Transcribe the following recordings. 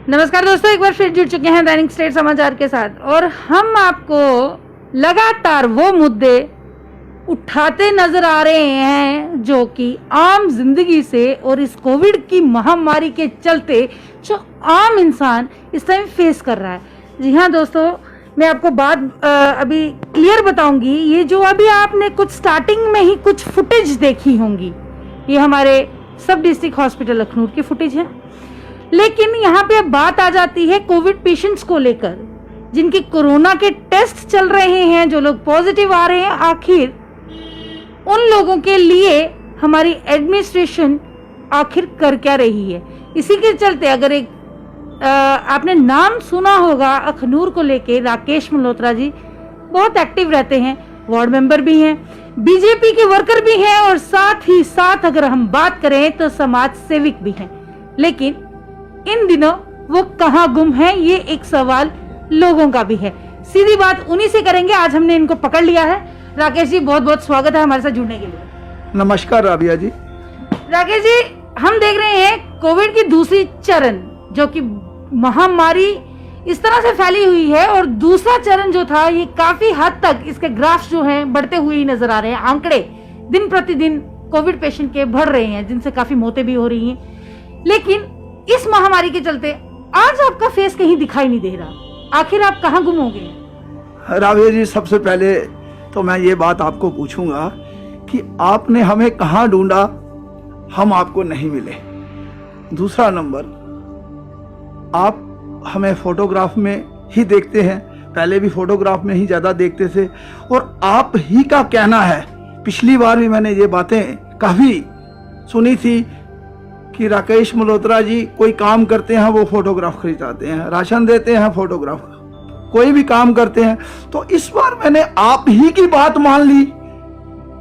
नमस्कार दोस्तों, एक बार फिर जुड़ चुके हैं दैनिक स्टेट समाचार के साथ और हम आपको लगातार वो मुद्दे उठाते नजर आ रहे हैं जो कि आम जिंदगी से और इस कोविड की महामारी के चलते जो आम इंसान इस टाइम फेस कर रहा है। जी हाँ दोस्तों, मैं आपको बात अभी क्लियर बताऊंगी। ये जो अभी आपने कुछ स्टार्टिंग में ही कुछ फुटेज देखी होंगी, ये हमारे सब डिस्ट्रिक्ट हॉस्पिटल अखनूर की फुटेज है। लेकिन यहाँ पे अब बात आ जाती है कोविड पेशेंट्स को लेकर, जिनके कोरोना के टेस्ट चल रहे हैं, जो लोग पॉजिटिव आ रहे हैं। आखिर उन लोगों के लिए हमारी एडमिनिस्ट्रेशन आखिर कर क्या रही है? इसी के चलते अगर एक आपने नाम सुना होगा अखनूर को लेके, राकेश मल्होत्रा जी बहुत एक्टिव रहते हैं, वार्ड मेंबर भी हैं, बीजेपी के वर्कर भी हैं और साथ ही साथ अगर हम बात करें तो समाज सेविक भी हैं। लेकिन इन दिनों वो कहाँ गुम हैं, ये एक सवाल लोगों का भी है। सीधी बात उन्हीं से करेंगे, आज हमने इनको पकड़ लिया है। राकेश जी, बहुत बहुत स्वागत है हमारे साथ जुड़ने के लिए। नमस्कार राबिया जी। राकेश जी, हम देख रहे हैं कोविड की दूसरी चरण, जो कि महामारी इस तरह से फैली हुई है, और दूसरा चरण जो था ये काफी हद तक इसके ग्राफ जो हैं बढ़ते हुए ही नजर आ रहे हैं। आंकड़े दिन प्रतिदिन कोविड पेशेंट के बढ़ रहे हैं, जिनसे काफी मौतें भी हो रही हैं। लेकिन इस महामारी के चलते आज आपका फेस कहीं दिखाई नहीं दे रहा। आखिर आप कहाँ गुम हो गए? राबिया जी, सबसे पहले तो मैं ये बात आपको पूछूंगा कि आपने हमें कहाँ ढूंढा, हम आपको नहीं मिले। दूसरा नंबर, आप हमें फोटोग्राफ में ही देखते हैं, पहले भी फोटोग्राफ में ही ज्यादा देखते थे, और आप ही का कहना है, पिछली बार भी मैंने ये बातें काफी सुनी थी कि राकेश मल्होत्रा जी कोई काम करते हैं वो फोटोग्राफ खरीदाते हैं, राशन देते हैं फोटोग्राफ, कोई भी काम करते हैं। तो इस बार मैंने आप ही की बात मान ली।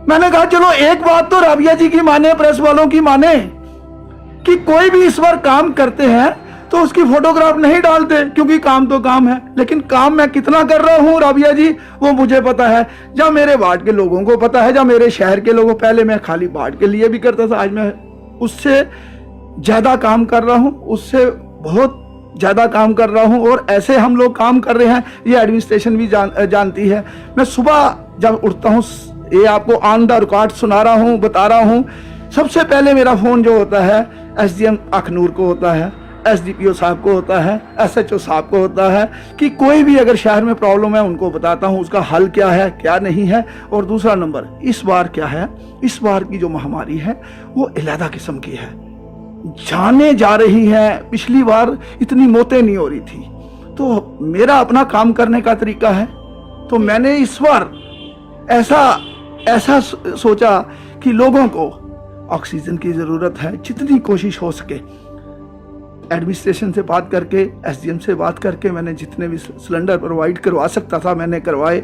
मैंने कहा चलो एक बात तो राबिया जी की माने, प्रेस वालों की माने, कि कोई भी इस बार काम करते हैं तो उसकी फोटोग्राफ नहीं डालते, क्योंकि काम तो काम है। लेकिन काम मैं कितना कर रहा हूँ राबिया जी, वो मुझे पता है, जब मेरे वार्ड के लोगों को पता है, जब मेरे शहर के लोगों, पहले मैं खाली वार्ड के लिए भी करता था, आज मैं उससे ज्यादा काम कर रहा हूं, उससे बहुत ज्यादा काम कर रहा हूं। और ऐसे हम लोग काम कर रहे हैं, ये एडमिनिस्ट्रेशन भी जानती है। मैं सुबह जब उठता हूं, ये आपको ऑन द रिकॉर्ड सुना रहा हूं, बता रहा हूं, सबसे पहले मेरा फोन जो होता है एसडीएम अखनूर को होता है, एसडीपीओ साहब को होता है, एसएचओ साहब को होता है, कि कोई भी अगर शहर में प्रॉब्लम है उनको बताता हूं, उसका हल क्या है क्या नहीं है। और दूसरा नंबर, इस बार क्या है, इस बार की जो महामारी है वो अलग किस्म की है, जाने जा रही है। पिछली बार इतनी मौतें नहीं हो रही थी। तो मेरा अपना काम करने का तरीका है, तो मैंने इस बार ऐसा सोचा कि लोगों को ऑक्सीजन की जरूरत है, जितनी कोशिश हो सके एडमिनिस्ट्रेशन से बात करके, एसडीएम से बात करके, मैंने जितने भी सिलेंडर प्रोवाइड करवा सकता था मैंने करवाए।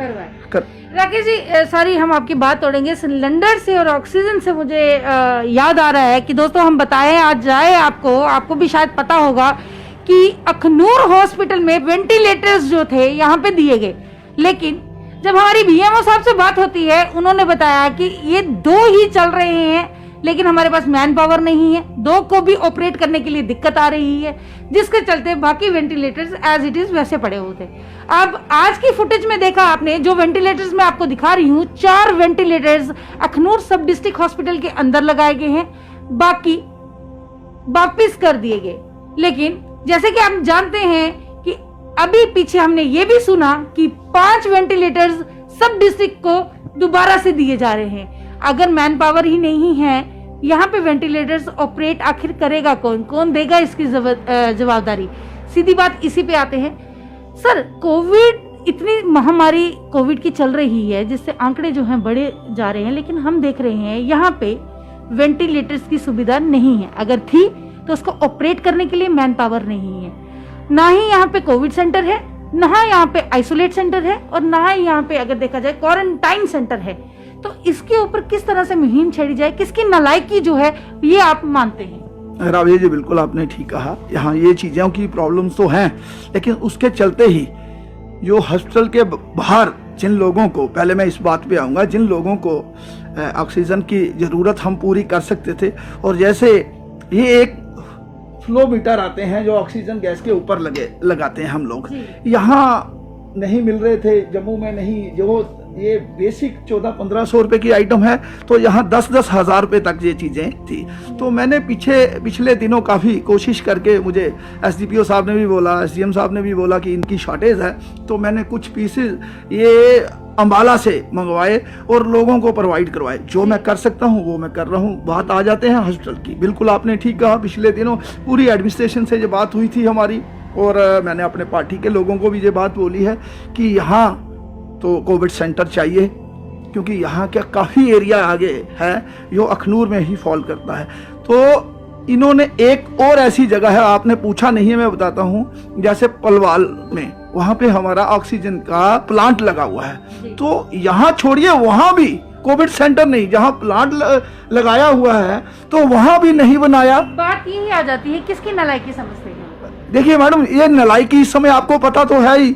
राकेश जी, सारी हम आपकी बात तोड़ेंगे। सिलेंडर से और ऑक्सीजन से मुझे याद आ रहा है कि दोस्तों हम बताएं आज जाए, आपको भी शायद पता होगा कि अखनूर हॉस्पिटल में वेंटिलेटर्स जो थे यहाँ पे दिए गए। लेकिन जब हमारी बीएमओ साहब से बात होती है, उन्होंने बताया कि ये 2 ही चल रहे हैं, लेकिन हमारे पास मैन पावर नहीं है, 2 को भी ऑपरेट करने के लिए दिक्कत आ रही है, जिसके चलते बाकी वेंटिलेटर्स एज इट इज वैसे पड़े होते। अब आज की फुटेज में देखा आपने, जो वेंटिलेटर्स मैं आपको दिखा रही हूँ, 4 वेंटिलेटर्स अखनूर सब डिस्ट्रिक्ट हॉस्पिटल के अंदर लगाए गए हैं, बाकी वापिस कर दिए गए। लेकिन जैसे कि आप जानते हैं कि अभी पीछे हमने ये भी सुना कि 5 वेंटिलेटर्स सब डिस्ट्रिक्ट को दोबारा से दिए जा रहे हैं। अगर मैन पावर ही नहीं है यहाँ पे, वेंटिलेटर्स ऑपरेट आखिर करेगा कौन देगा इसकी जवाबदारी? सीधी बात इसी पे आते हैं। सर, कोविड, इतनी महामारी कोविड की चल रही है, जिससे आंकड़े जो हैं बढ़े जा रहे हैं, लेकिन हम देख रहे हैं यहाँ पे वेंटिलेटर्स की सुविधा नहीं है। अगर थी तो उसको ऑपरेट करने के लिए मैन पावर नहीं है। ना ही यहाँ पे कोविड सेंटर है, ना यहाँ पे आइसोलेट सेंटर है, और ना ही यहाँ पे अगर देखा जाए क्वारंटाइन सेंटर है। तो इसके ऊपर किस तरह से मुहिम छेड़ी जाए, किसकी नालायकी जो है, ये आप मानते हैं? राबिया जी, बिल्कुल आपने ठीक कहा। यहाँ ये चीजों की प्रॉब्लम्स तो हैं, लेकिन उसके चलते ही जो हॉस्पिटल के बाहर जिन लोगों को, पहले मैं इस बात पे आऊँगा, जिन लोगों को ऑक्सीजन की ज़रूरत हम पूरी कर सकते थे, और जैसे ये एक फ्लो मीटर आते हैं जो ऑक्सीजन गैस के ऊपर लगाते हैं हम लोग। जी। यहाँ नहीं मिल रहे थे, जम्मू में नहीं, जो ये बेसिक 1400-1500 रुपए की आइटम है, तो यहाँ 10-10 हज़ार रुपए तक ये चीज़ें थी। तो मैंने पिछले दिनों काफ़ी कोशिश करके, मुझे एसडीपीओ साहब ने भी बोला, एसडीएम साहब ने भी बोला कि इनकी शॉर्टेज है, तो मैंने कुछ पीसेस ये अंबाला से मंगवाए और लोगों को प्रोवाइड करवाए। जो मैं कर सकता हूँ वो मैं कर रहा हूँ। बात आ जाते हैं हॉस्पिटल की, बिल्कुल आपने ठीक कहा। पिछले दिनों पूरी एडमिनिस्ट्रेशन से ये बात हुई थी हमारी, और मैंने अपने पार्टी के लोगों को भी ये बात बोली है कि यहाँ तो कोविड सेंटर चाहिए, क्योंकि यहाँ का काफ़ी एरिया आगे है जो अखनूर में ही फॉल करता है। तो इन्होंने एक और ऐसी जगह है, आपने पूछा नहीं है, मैं बताता हूँ, जैसे पलवाल में, वहाँ पे हमारा ऑक्सीजन का प्लांट लगा हुआ है। तो यहाँ छोड़िए, वहाँ भी कोविड सेंटर नहीं, जहाँ प्लांट लगाया हुआ है तो वहाँ भी नहीं बनाया। बात यही आ जाती है, किसकी नालायकी समझते हैं? देखिए मैडम, ये नालायकी इस समय आपको पता तो है ही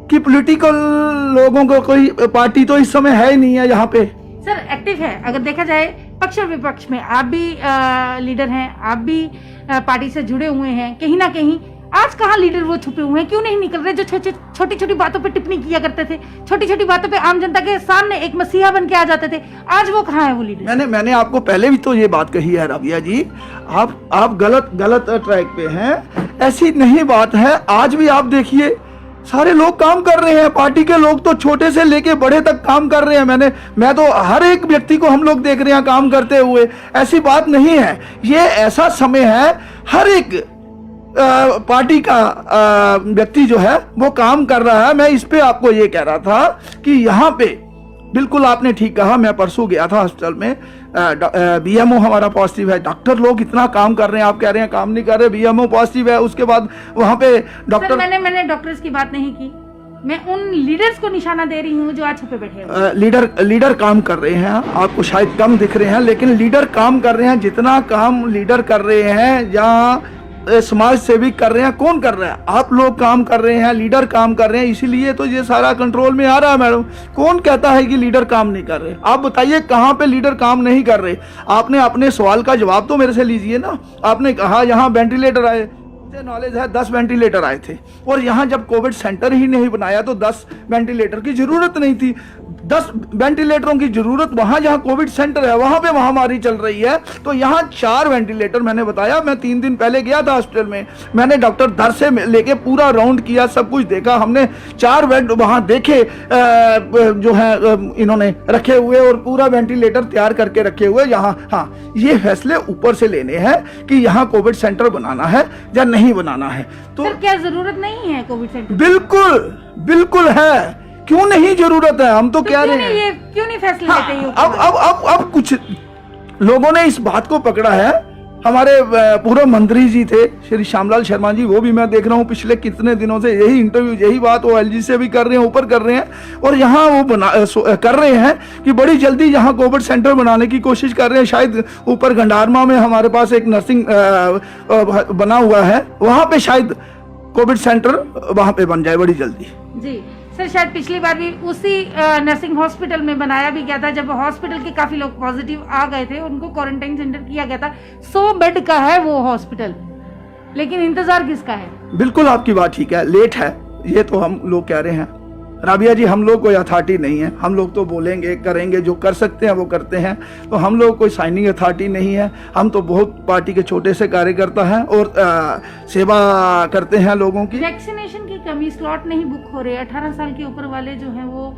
कि पॉलिटिकल लोगों को कोई पार्टी तो इस समय है ही नहीं है यहाँ पे। सर एक्टिव है, अगर देखा जाए पक्ष और विपक्ष में आप भी लीडर हैं, आप भी पार्टी से जुड़े हुए हैं कहीं ना कहीं। आज कहाँ लीडर वो छुपे हुए हैं, क्यों नहीं निकल रहे? जो छोटी छोटी बातों पे टिप्पणी किया करते थे, छोटी छोटी बातों पे आम जनता के सामने एक मसीहा बन के आ जाते थे, आज वो कहाँ है वो लीडर? मैंने आपको पहले भी तो ये बात कही है राबिया जी, आप गलत ट्रैक पे हैं। ऐसी नहीं बात है। आज भी आप देखिए, सारे लोग काम कर रहे हैं, पार्टी के लोग तो छोटे से लेके बड़े तक काम कर रहे हैं। मैं तो हर एक व्यक्ति को हम लोग देख रहे हैं काम करते हुए। ऐसी बात नहीं है, ये ऐसा समय है, हर एक पार्टी का व्यक्ति जो है वो काम कर रहा है। मैं इस पे आपको ये कह रहा था कि यहाँ पे बिल्कुल आपने ठीक कहा। मैं परसों गया था हॉस्पिटल में, बीएमओ हमारा पॉजिटिव है। डॉक्टर लोग इतना काम कर रहे हैं, आप कह रहे हैं काम नहीं कर रहे, बीएमओ पॉजिटिव है। उसके बाद वहाँ पे डॉक्टर, मैंने डॉक्टर्स की बात नहीं की, मैं उन लीडर्स को निशाना दे रही हूँ जो आज छुपे बैठे हैं। लीडर काम कर रहे हैं, आपको शायद कम दिख रहे हैं, लेकिन लीडर काम कर रहे हैं। जितना काम लीडर कर रहे हैं या समाज सेवी कर रहे हैं, कौन कर रहा है? आप लोग काम कर रहे हैं, लीडर काम कर रहे हैं, इसीलिए तो ये सारा कंट्रोल में आ रहा है। मैडम, कौन कहता है कि लीडर काम नहीं कर रहे? आप बताइए कहाँ पे लीडर काम नहीं कर रहे? आपने अपने सवाल का जवाब तो मेरे से लीजिए ना। आपने कहा यहाँ वेंटिलेटर आए, नॉलेज है 10 वेंटिलेटर आए थे, और यहाँ जब कोविड सेंटर ही नहीं बनाया तो 10 वेंटिलेटर की जरूरत नहीं थी। 10 वेंटिलेटरों की जरूरत वहां जहां कोविड सेंटर है, वहां पे महामारी चल रही है। तो यहाँ 4 वेंटिलेटर, मैंने बताया, मैं 3 दिन पहले गया था हॉस्पिटल में, मैंने डॉक्टर दर से लेके पूरा राउंड किया, सब कुछ देखा हमने। 4 बेड वहां देखे जो है इन्होंने रखे हुए, और पूरा वेंटिलेटर तैयार करके रखे हुए। यहाँ हाँ, ये फैसले ऊपर से लेने हैं कि यहाँ कोविड सेंटर बनाना है या नहीं बनाना है। तो सर क्या जरूरत नहीं है कोविड सेंटर? बिल्कुल है, क्यों नहीं जरूरत है? हम तो कह रहे हैं, ये क्यों नहीं फैसले लेते हैं? अब कुछ लोगों ने इस बात को पकड़ा है। हमारे पूर्व मंत्री जी थे श्री श्यामलाल शर्मा जी, वो भी मैं देख रहा हूँ पिछले कितने दिनों से यही इंटरव्यू, यही बात वो एलजी से भी कर रहे हैं, ऊपर कर रहे हैं, और यहाँ वो कर रहे हैं कि बड़ी जल्दी यहाँ कोविड सेंटर बनाने की कोशिश कर रहे हैं। शायद ऊपर गंडारमा में हमारे पास एक नर्सिंग बना हुआ है, वहाँ पे शायद कोविड सेंटर वहाँ पे बन जाए बड़ी जल्दी। जी सर, शायद पिछली बार भी उसी नर्सिंग हॉस्पिटल में बनाया भी गया था, जब हॉस्पिटल के काफी लोग पॉजिटिव आ गए थे, उनको क्वारंटाइन सेंटर किया गया था। 100 बेड का है वो हॉस्पिटल, लेकिन इंतजार किसका है? बिल्कुल आपकी बात ठीक है, लेट है, ये तो हम लोग कह रहे हैं। राबिया जी, हम लोग कोई अथॉरिटी नहीं है, हम लोग तो बोलेंगे करेंगे, जो कर सकते हैं वो करते हैं। तो हम लोग कोई साइनिंग अथॉरिटी नहीं है, हम तो बहुत पार्टी के छोटे से कार्यकर्ता हैं और सेवा करते हैं लोगों की। वैक्सीनेशन की कमी, स्लॉट नहीं बुक हो रहे, 18 साल के ऊपर वाले जो हैं वो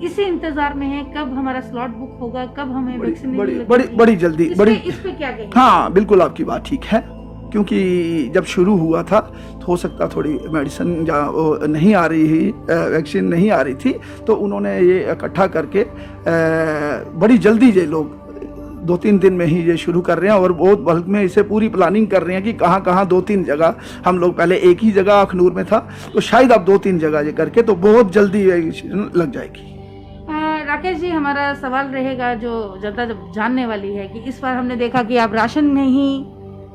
इसी इंतजार में है कब हमारा स्लॉट बुक होगा, कब हमें वैक्सीनेशन बड़ी जल्दी। इस पे क्या कहेंगे? हाँ बिल्कुल आपकी बात ठीक है, क्योंकि जब शुरू हुआ था तो हो सकता थोड़ी मेडिसिन नहीं आ रही थी, वैक्सीन नहीं आ रही थी, तो उन्होंने ये इकट्ठा करके बड़ी जल्दी ये लोग 2-3 दिन में ही ये शुरू कर रहे हैं, और बहुत बल्क में इसे पूरी प्लानिंग कर रहे हैं कि कहाँ 2-3 जगह। हम लोग पहले एक ही जगह अखनूर में था, तो शायद अब 2-3 जगह ये करके तो बहुत जल्दी वैक्सीन लग जाएगी। राकेश जी, हमारा सवाल रहेगा जो जनता जब जानने वाली है कि इस बार हमने देखा कि आप राशन नहीं,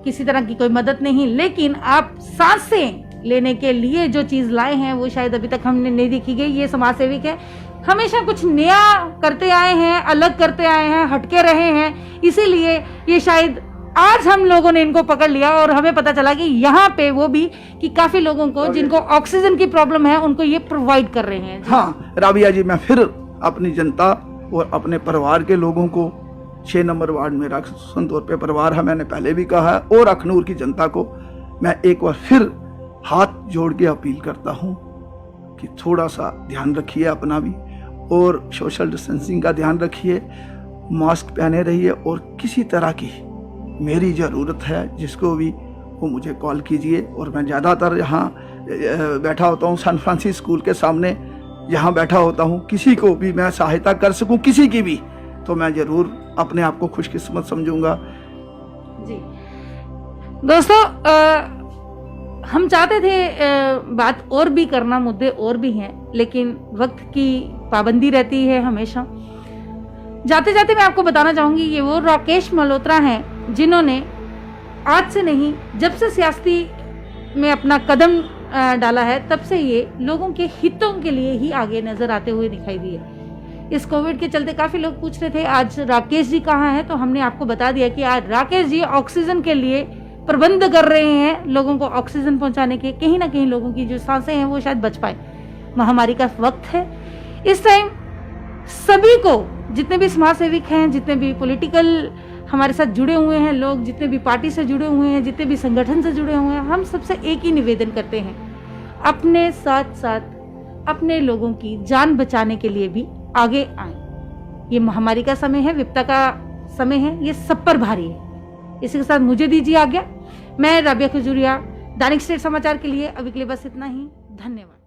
किसी तरह की कोई मदद नहीं, लेकिन आप सांसें लेने के लिए जो चीज लाए हैं वो शायद अभी तक हमने नहीं देखी गई। ये समाज सेविक है, हमेशा कुछ नया करते आए हैं, अलग करते आए हैं, हटके रहे हैं, इसीलिए ये शायद आज हम लोगों ने इनको पकड़ लिया और हमें पता चला कि यहाँ पे वो भी कि काफी लोगों को जिनको ऑक्सीजन की प्रॉब्लम है उनको ये प्रोवाइड कर रहे हैं। हाँ राबिया जी, मैं फिर अपनी जनता और अपने परिवार के लोगों को, 6 नंबर वार्ड मेरा संतौर पे परिवार है, मैंने पहले भी कहा है, और अखनूर की जनता को मैं एक बार फिर हाथ जोड़ के अपील करता हूँ कि थोड़ा सा ध्यान रखिए अपना भी, और सोशल डिस्टेंसिंग का ध्यान रखिए, मास्क पहने रहिए, और किसी तरह की मेरी ज़रूरत है जिसको भी वो मुझे कॉल कीजिए। और मैं ज़्यादातर यहाँ बैठा होता हूँ सैन फ्रांसिस स्कूल के सामने, यहाँ बैठा होता हूँ, किसी को भी मैं सहायता कर सकूँ किसी की भी, तो मैं ज़रूर अपने आप को खुशकिस्मत समझूंगा। जी दोस्तों, हम चाहते थे बात और भी करना, मुद्दे और भी हैं, लेकिन वक्त की पाबंदी रहती है हमेशा। जाते जाते मैं आपको बताना चाहूंगी, ये वो राकेश मल्होत्रा हैं जिन्होंने आज से नहीं, जब से सियासती में अपना कदम डाला है तब से ये लोगों के हितों के लिए ही आगे नजर आते हुए दिखाई दिए। इस कोविड के चलते काफी लोग पूछ रहे थे आज राकेश जी कहाँ हैं, तो हमने आपको बता दिया कि आज राकेश जी ऑक्सीजन के लिए प्रबंध कर रहे हैं, लोगों को ऑक्सीजन पहुंचाने के। कहीं ना कहीं लोगों की जो सांसें हैं वो शायद बच पाए। महामारी का वक्त है, इस टाइम सभी को, जितने भी समाज सेविक हैं, जितने भी पॉलिटिकल हमारे साथ जुड़े हुए हैं लोग, जितने भी पार्टी से जुड़े हुए हैं, जितने भी संगठन से जुड़े हुए हैं, हम सबसे एक ही निवेदन करते हैं, अपने साथ साथ अपने लोगों की जान बचाने के लिए भी आगे आए। ये महामारी का समय है, विपदा का समय है, ये सब पर भारी है। इसी के साथ मुझे दीजिए आज्ञा। मैं राबिया खजूरिया, दैनिक स्टेट समाचार के लिए अभी के लिए बस इतना ही। धन्यवाद।